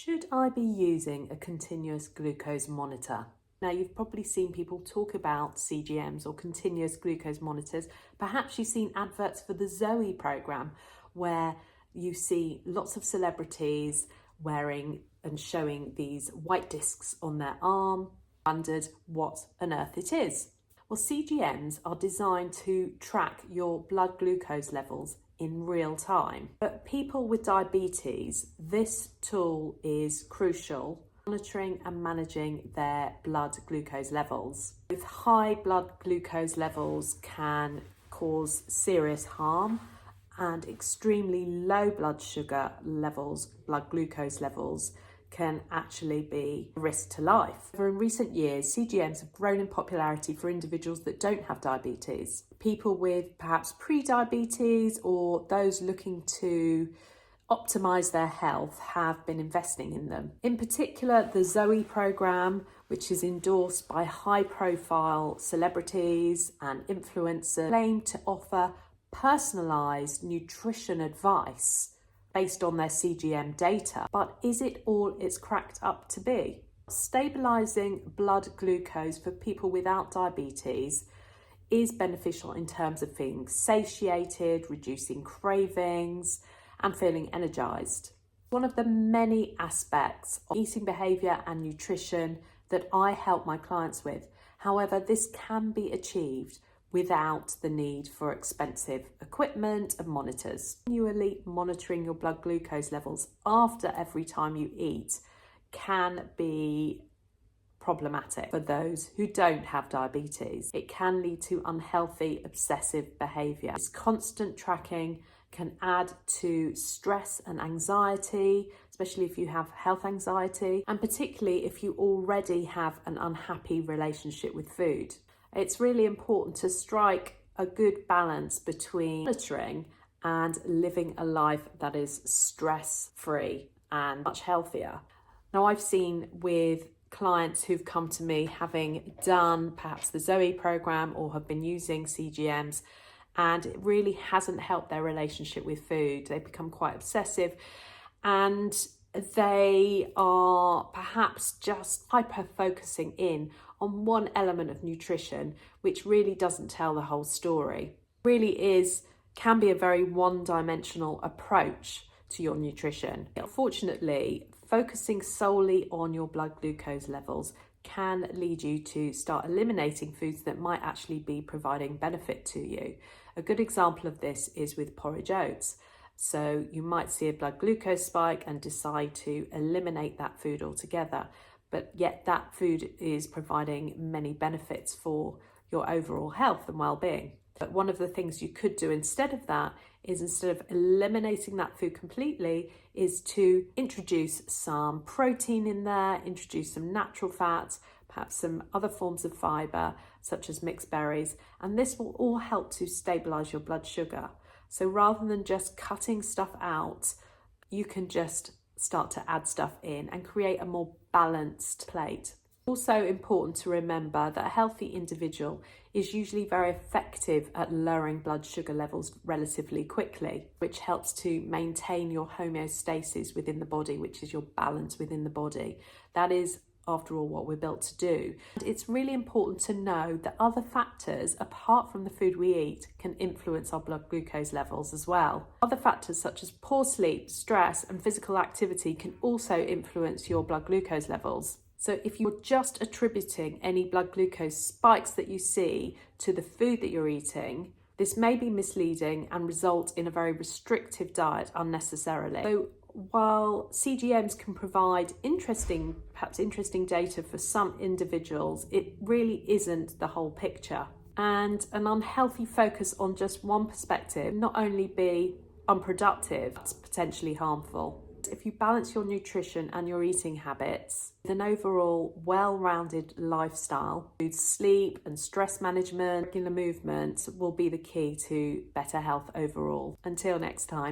Should I be using a continuous glucose monitor? Now, you've probably seen people talk about CGMs or continuous glucose monitors. Perhaps you've seen adverts for the Zoe program where you see lots of celebrities wearing and showing these white discs on their arm. Wondered what on earth it is. Well, CGMs are designed to track your blood glucose levels in real time. But people with diabetes, this tool is crucial, monitoring and managing their blood glucose levels. With high blood glucose levels can cause serious harm, and extremely low blood sugar levels, blood glucose levels, can actually be a risk to life. In recent years, CGMs have grown in popularity for individuals that don't have diabetes. People with perhaps pre-diabetes or those looking to optimize their health have been investing in them. In particular, the Zoe program, which is endorsed by high-profile celebrities and influencers, claim to offer personalized nutrition advice based on their CGM data. But is it all it's cracked up to be? Stabilizing blood glucose for people without diabetes is beneficial in terms of feeling satiated, reducing cravings, and feeling energized. One of the many aspects of eating behavior and nutrition that I help my clients with. However, this can be achieved without the need for expensive equipment and monitors. Continually monitoring your blood glucose levels after every time you eat can be problematic for those who don't have diabetes. It can lead to unhealthy, obsessive behavior. This constant tracking can add to stress and anxiety, especially if you have health anxiety, and particularly if you already have an unhappy relationship with food. It's really important to strike a good balance between monitoring and living a life that is stress-free and much healthier. Now, I've seen with clients who've come to me having done perhaps the Zoe program or have been using CGMs, and it really hasn't helped their relationship with food. They've become quite obsessive and they are perhaps just hyper-focusing in on one element of nutrition, which really doesn't tell the whole story. Really can be a very one-dimensional approach to your nutrition. Unfortunately, focusing solely on your blood glucose levels can lead you to start eliminating foods that might actually be providing benefit to you. A good example of this is with porridge oats. So you might see a blood glucose spike and decide to eliminate that food altogether, but yet that food is providing many benefits for your overall health and well-being. But one of the things you could do instead of that is, instead of eliminating that food completely, is to introduce some protein in there, introduce some natural fats, perhaps some other forms of fiber, such as mixed berries, and this will all help to stabilize your blood sugar. So rather than just cutting stuff out, you can just start to add stuff in and create a more balanced plate. Also important to remember that a healthy individual is usually very effective at lowering blood sugar levels relatively quickly, which helps to maintain your homeostasis within the body, which is your balance within the body. That is, after all, what we're built to do. And it's really important to know that other factors apart from the food we eat can influence our blood glucose levels as well. Other factors such as poor sleep, stress, and physical activity can also influence your blood glucose levels. So if you're just attributing any blood glucose spikes that you see to the food that you're eating, this may be misleading and result in a very restrictive diet unnecessarily. So while CGMs can provide perhaps interesting data for some individuals, it really isn't the whole picture. And an unhealthy focus on just one perspective not only be unproductive, it's potentially harmful. If you balance your nutrition and your eating habits with an overall well-rounded lifestyle, good sleep and stress management, regular movement will be the key to better health overall. Until next time.